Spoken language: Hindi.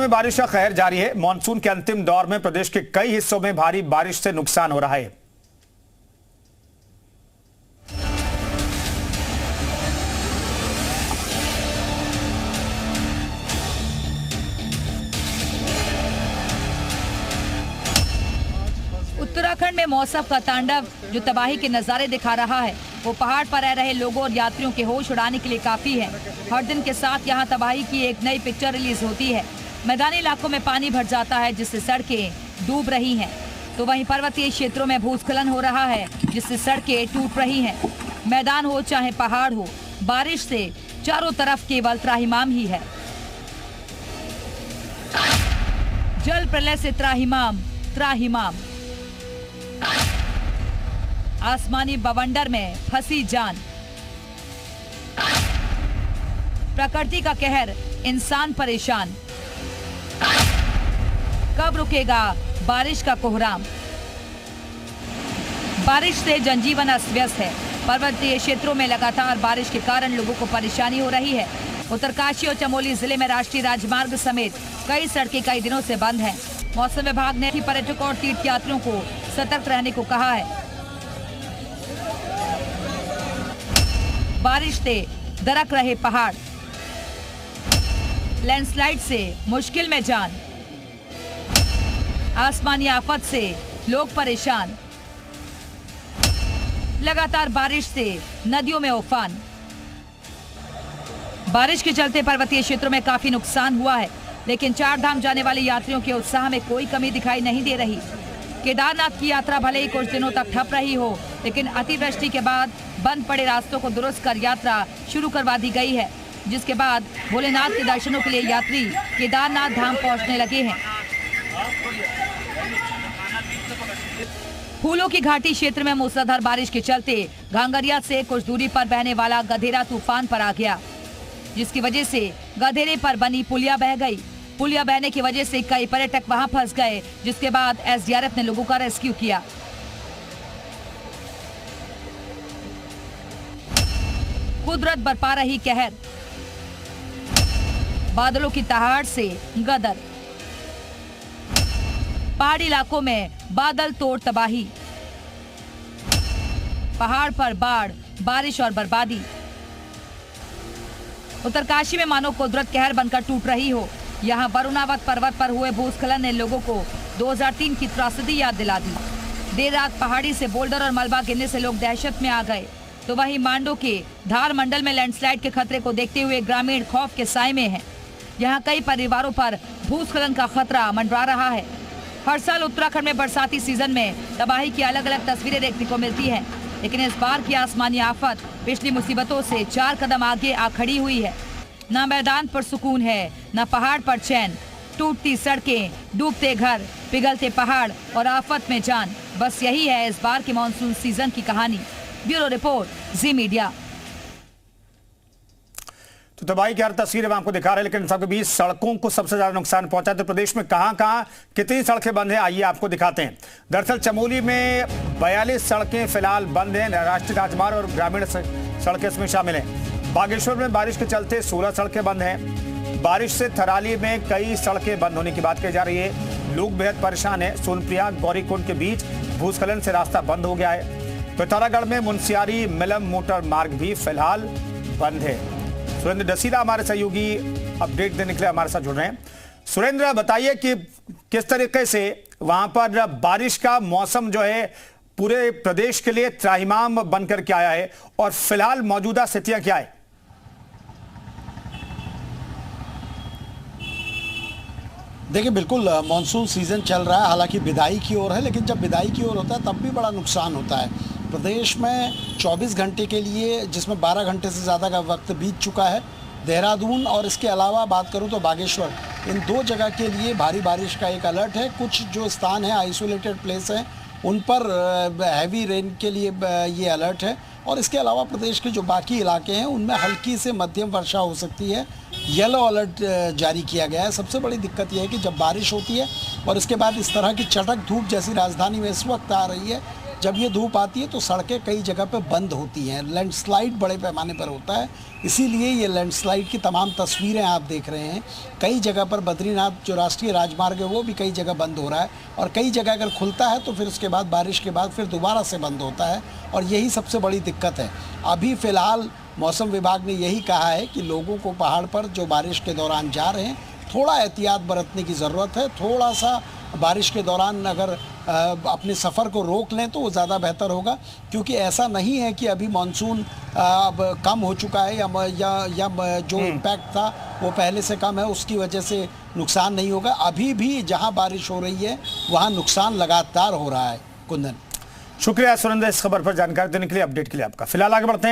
में बारिश का कहर जारी है। मानसून के अंतिम दौर में प्रदेश के कई हिस्सों में भारी बारिश से नुकसान हो रहा है। उत्तराखंड में मौसम का तांडव जो तबाही के नजारे दिखा रहा है, वो पहाड़ पर रह रहे लोगों और यात्रियों के होश उड़ाने के लिए काफी है। हर दिन के साथ यहाँ तबाही की एक नई पिक्चर रिलीज होती है। मैदानी इलाकों में पानी भर जाता है, जिससे सड़कें डूब रही हैं, तो वहीं पर्वतीय क्षेत्रों में भूस्खलन हो रहा है, जिससे सड़कें टूट रही हैं। मैदान हो चाहे पहाड़ हो, बारिश से चारों तरफ केवल त्राहिमाम ही है। जल प्रलय से त्राहिमाम त्राहिमाम, आसमानी बवंडर में फंसी जान। प्रकृति का कहर, इंसान परेशान। कब रुकेगा बारिश का कोहराम? बारिश से जनजीवन अस्त व्यस्त है। पर्वतीय क्षेत्रों में लगातार बारिश के कारण लोगों को परेशानी हो रही है। उत्तरकाशी और चमोली जिले में राष्ट्रीय राजमार्ग समेत कई सड़कें कई दिनों से बंद हैं। मौसम विभाग ने पर्यटकों और तीर्थ यात्रियों को सतर्क रहने को कहा है। बारिश से दरक रहे पहाड़, लैंडस्लाइड से मुश्किल में जान। आसमानी आफत से लोग परेशान। लगातार बारिश से नदियों में उफान। बारिश के चलते पर्वतीय क्षेत्रों में काफी नुकसान हुआ है, लेकिन चार धाम जाने वाले यात्रियों के उत्साह में कोई कमी दिखाई नहीं दे रही। केदारनाथ की यात्रा भले ही कुछ दिनों तक ठप रही हो, लेकिन अतिवृष्टि के बाद बंद पड़े रास्तों को दुरुस्त कर यात्रा शुरू करवा दी गई है, जिसके बाद भोलेनाथ के दर्शनों के लिए यात्री केदारनाथ धाम पहुंचने लगे हैं। फूलों की घाटी क्षेत्र में मूसलाधार बारिश के चलते घांगरिया से कुछ दूरी पर बहने वाला गधेरा तूफान पर आ गया, जिसकी वजह से गधेरे पर बनी पुलिया बह गई। पुलिया बहने की वजह से कई पर्यटक वहां फंस गए, जिसके बाद एसडीआरएफ ने लोगों का रेस्क्यू किया। कुदरत बरपा रही कहर, बादलों की तहाड़ से गदर। पहाड़ी इलाकों में बादल तोड़ तबाही, पहाड़ पर बाढ़, बारिश और बर्बादी। उत्तरकाशी में मानो कुदरत कहर बनकर टूट रही हो। यहाँ वरुणावत पर्वत पर हुए भूस्खलन ने लोगों को 2003 की त्रासदी याद दिला दी। देर रात पहाड़ी से बोल्डर और मलबा गिरने से लोग दहशत में आ गए, तो वहीं मांडो के धार मंडल में लैंडस्लाइड के खतरे को देखते हुए ग्रामीण खौफ के साए में हैं। यहाँ कई परिवारों पर भूस्खलन का खतरा मंडरा रहा है। हर साल उत्तराखंड में बरसाती सीजन में तबाही की अलग अलग तस्वीरें देखने को मिलती हैं, लेकिन इस बार की आसमानी आफत पिछली मुसीबतों से 4 कदम आगे आ खड़ी हुई है। न मैदान पर सुकून है, न पहाड़ पर चैन। टूटती सड़कें, डूबते घर, पिघलते पहाड़ और आफत में जान। बस यही है इस बार के मानसून सीजन की कहानी। ब्यूरो रिपोर्ट, जी मीडिया। तो तबाही की हर तस्वीर हम आपको दिखा रहे हैं, लेकिन सबके बीच सड़कों को सबसे ज्यादा नुकसान पहुंचा। तो प्रदेश में कहां-कहां कितनी सड़कें बंद हैं, आइए आपको दिखाते हैं। दरअसल चमोली में 42 सड़कें फिलहाल बंद हैं। राष्ट्रीय राजमार्ग और ग्रामीण सड़कें इसमें शामिल हैं। बागेश्वर में बारिश के चलते 16 सड़कें बंद हैं। बारिश से थराली में कई सड़कें बंद होने की बात कही जा रही है। लोग बेहद परेशान हैं। सोनप्रिया गौरीकुंड के बीच भूस्खलन से रास्ता बंद हो गया है। पिथौरागढ़ में मुनस्यारी मिलम मोटर मार्ग भी फिलहाल बंद है। सुरेंद्र डसीला हमारे सहयोगी अपडेट देने के लिए हमारे साथ जुड़ रहे हैं। सुरेंद्र, बताइए कि किस तरीके से वहां पर बारिश का मौसम जो है पूरे प्रदेश के लिए त्राहिमाम बनकर के आया है, और फिलहाल मौजूदा स्थितियां क्या है? देखिए, बिल्कुल मानसून सीजन चल रहा है, हालांकि विदाई की ओर है, लेकिन जब विदाई की ओर होता है तब भी बड़ा नुकसान होता है। प्रदेश में 24 घंटे के लिए, जिसमें 12 घंटे से ज़्यादा का वक्त बीत चुका है, देहरादून और इसके अलावा बात करूं तो बागेश्वर, इन 2 जगह के लिए भारी बारिश का एक अलर्ट है। कुछ जो स्थान है आइसोलेटेड प्लेस हैं, उन पर हैवी रेन के लिए ये अलर्ट है। और इसके अलावा प्रदेश के जो बाकी इलाके हैं उनमें हल्की से मध्यम वर्षा हो सकती है। येलो अलर्ट जारी किया गया है। सबसे बड़ी दिक्कत यह है कि जब बारिश होती है और इसके बाद इस तरह की चटक धूप जैसी राजधानी में इस वक्त आ रही है, जब ये धूप आती है तो सड़कें कई जगह पे बंद होती हैं, लैंडस्लाइड बड़े पैमाने पर होता है, इसीलिए ये लैंडस्लाइड की तमाम तस्वीरें आप देख रहे हैं। कई जगह पर बद्रीनाथ जो राष्ट्रीय राजमार्ग है वो भी कई जगह बंद हो रहा है, और कई जगह अगर खुलता है तो फिर उसके बाद बारिश के बाद फिर दोबारा से बंद होता है, और यही सबसे बड़ी दिक्कत है। अभी फ़िलहाल मौसम विभाग ने यही कहा है कि लोगों को पहाड़ पर जो बारिश के दौरान जा रहे हैं थोड़ा एहतियात बरतने की ज़रूरत है। थोड़ा सा बारिश के दौरान अगर अपने सफ़र को रोक लें तो वो ज़्यादा बेहतर होगा, क्योंकि ऐसा नहीं है कि अभी मानसून अब कम हो चुका है या जो इम्पैक्ट था वो पहले से कम है, उसकी वजह से नुकसान नहीं होगा। अभी भी जहां बारिश हो रही है वहां नुकसान लगातार हो रहा है। कुंदन, शुक्रिया सुरेंद्र इस खबर पर जानकारी देने के लिए, अपडेट के लिए आपका। फिलहाल आगे बढ़ते हैं।